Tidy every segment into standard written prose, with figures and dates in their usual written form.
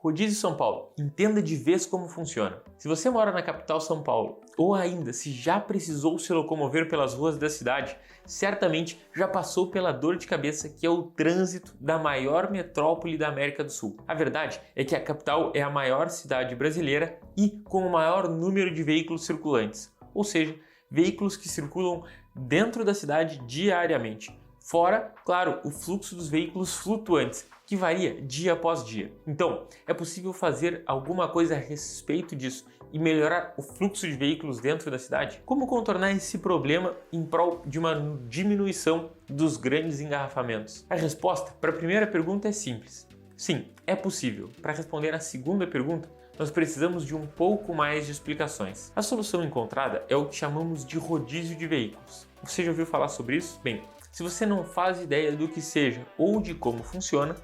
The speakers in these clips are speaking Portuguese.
Rodízio São Paulo, entenda de vez como funciona. Se você mora na capital São Paulo, ou ainda se já precisou se locomover pelas ruas da cidade, certamente já passou pela dor de cabeça que é o trânsito da maior metrópole da América do Sul. A verdade é que a capital é a maior cidade brasileira e com o maior número de veículos circulantes, ou seja, veículos que circulam dentro da cidade diariamente. Fora, claro, o fluxo dos veículos flutuantes, que varia dia após dia. Então, é possível fazer alguma coisa a respeito disso e melhorar o fluxo de veículos dentro da cidade? Como contornar esse problema em prol de uma diminuição dos grandes engarrafamentos? A resposta para a primeira pergunta é simples. Sim, é possível. Para responder a segunda pergunta, nós precisamos de um pouco mais de explicações. A solução encontrada é o que chamamos de rodízio de veículos. Você já ouviu falar sobre isso? Bem, se você não faz ideia do que seja ou de como funciona,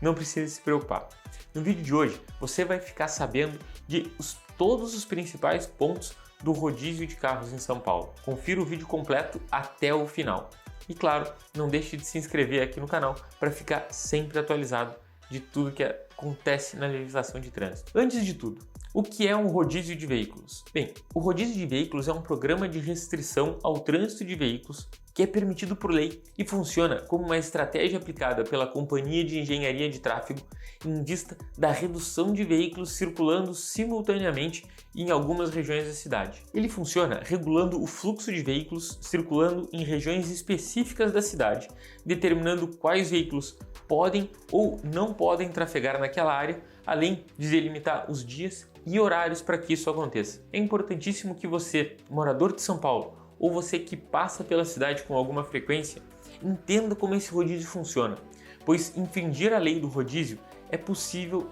não precisa se preocupar. No vídeo de hoje, você vai ficar sabendo de todos os principais pontos do rodízio de carros em São Paulo. Confira o vídeo completo até o final. E claro, não deixe de se inscrever aqui no canal para ficar sempre atualizado de tudo que acontece na legislação de trânsito. Antes de tudo, o que é um rodízio de veículos? Bem, o rodízio de veículos é um programa de restrição ao trânsito de veículos que é permitido por lei e funciona como uma estratégia aplicada pela Companhia de Engenharia de Tráfego em vista da redução de veículos circulando simultaneamente em algumas regiões da cidade. Ele funciona regulando o fluxo de veículos circulando em regiões específicas da cidade, determinando quais veículos podem ou não podem trafegar naquela área, além de delimitar os dias e horários para que isso aconteça. É importantíssimo que você, morador de São Paulo, ou você que passa pela cidade com alguma frequência, entenda como esse rodízio funciona, pois infringir a lei do rodízio é passível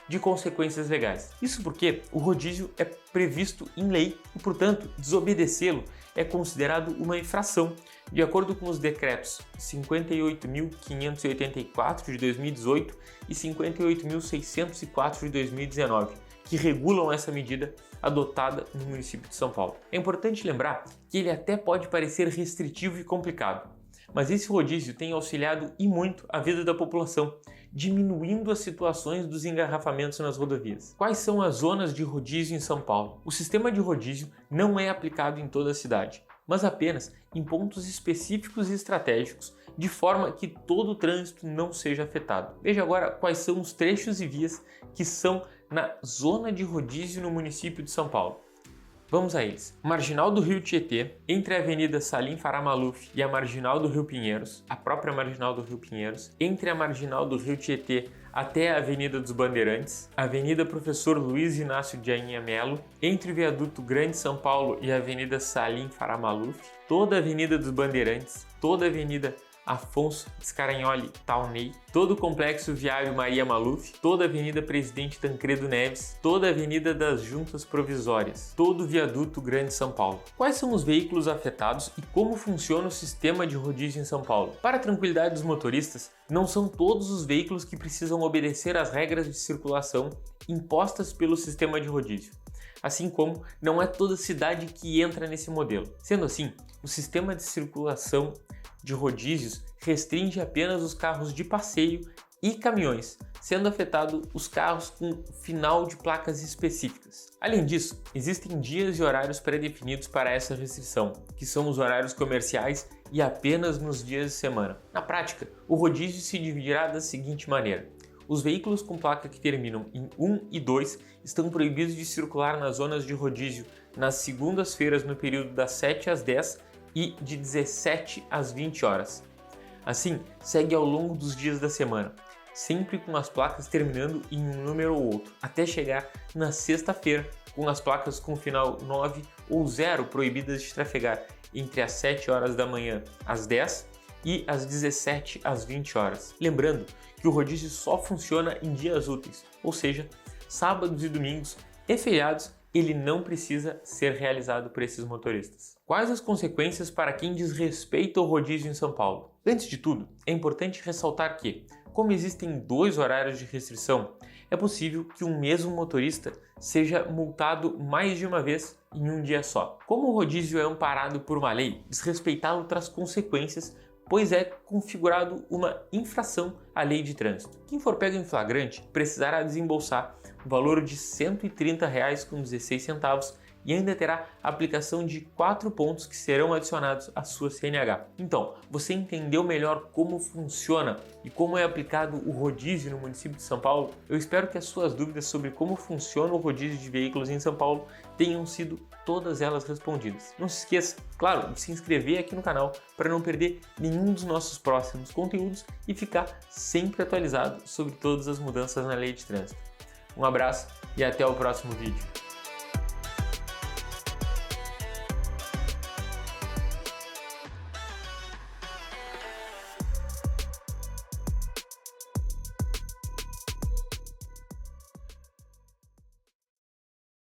de consequências legais. Isso porque o rodízio é previsto em lei e, portanto, desobedecê-lo é considerado uma infração, de acordo com os decretos 58.584 de 2018 e 58.604 de 2019, que regulam essa medida adotada no município de São Paulo. É importante lembrar que ele até pode parecer restritivo e complicado, mas esse rodízio tem auxiliado e muito a vida da população, diminuindo as situações dos engarrafamentos nas rodovias. Quais são as zonas de rodízio em São Paulo? O sistema de rodízio não é aplicado em toda a cidade, mas apenas em pontos específicos e estratégicos, de forma que todo o trânsito não seja afetado. Veja agora quais são os trechos e vias que são na zona de rodízio no município de São Paulo. Vamos a eles. Marginal do Rio Tietê, entre a Avenida Salim Farah Maluf e a Marginal do Rio Pinheiros, a própria Marginal do Rio Pinheiros, entre a Marginal do Rio Tietê até a Avenida dos Bandeirantes, Avenida Professor Luiz Inácio de Ainha Melo, entre o Viaduto Grande São Paulo e a Avenida Salim Farah Maluf, toda a Avenida dos Bandeirantes, toda a Avenida Afonso Scaranholi Taunay, todo o Complexo Viário Maria Maluf, toda a Avenida Presidente Tancredo Neves, toda a Avenida das Juntas Provisórias, todo o Viaduto Grande São Paulo. Quais são os veículos afetados e como funciona o sistema de rodízio em São Paulo? Para a tranquilidade dos motoristas, não são todos os veículos que precisam obedecer às regras de circulação impostas pelo sistema de rodízio, assim como não é toda cidade que entra nesse modelo. Sendo assim, o sistema de circulação de rodízios restringe apenas os carros de passeio e caminhões, sendo afetado os carros com final de placas específicas. Além disso, existem dias e horários pré-definidos para essa restrição, que são os horários comerciais e apenas nos dias de semana. Na prática, o rodízio se dividirá da seguinte maneira: os veículos com placa que terminam em 1 e 2 estão proibidos de circular nas zonas de rodízio nas segundas-feiras no período das 7 às 10 e de 17 às 20 horas. Assim, segue ao longo dos dias da semana, sempre com as placas terminando em um número ou outro, até chegar na sexta-feira com as placas com final 9 ou 0 proibidas de trafegar entre as 7 horas da manhã às 10 e às 17 às 20 horas. Lembrando que o rodízio só funciona em dias úteis, ou seja, sábados e domingos e feriados. Ele não precisa ser realizado por esses motoristas. Quais as consequências para quem desrespeita o rodízio em São Paulo? Antes de tudo, é importante ressaltar que, como existem 2 horários de restrição, é possível que um mesmo motorista seja multado mais de uma vez em um dia só. Como o rodízio é amparado por uma lei, desrespeitá-lo traz consequências pois é configurado uma infração à lei de trânsito. Quem for pego em flagrante precisará desembolsar o valor de R$ 130,16 e ainda terá a aplicação de 4 pontos que serão adicionados à sua CNH. Então, você entendeu melhor como funciona e como é aplicado o rodízio no município de São Paulo? Eu espero que as suas dúvidas sobre como funciona o rodízio de veículos em São Paulo tenham sido todas elas respondidas. Não se esqueça, claro, de se inscrever aqui no canal para não perder nenhum dos nossos próximos conteúdos e ficar sempre atualizado sobre todas as mudanças na lei de trânsito. Um abraço e até o próximo vídeo.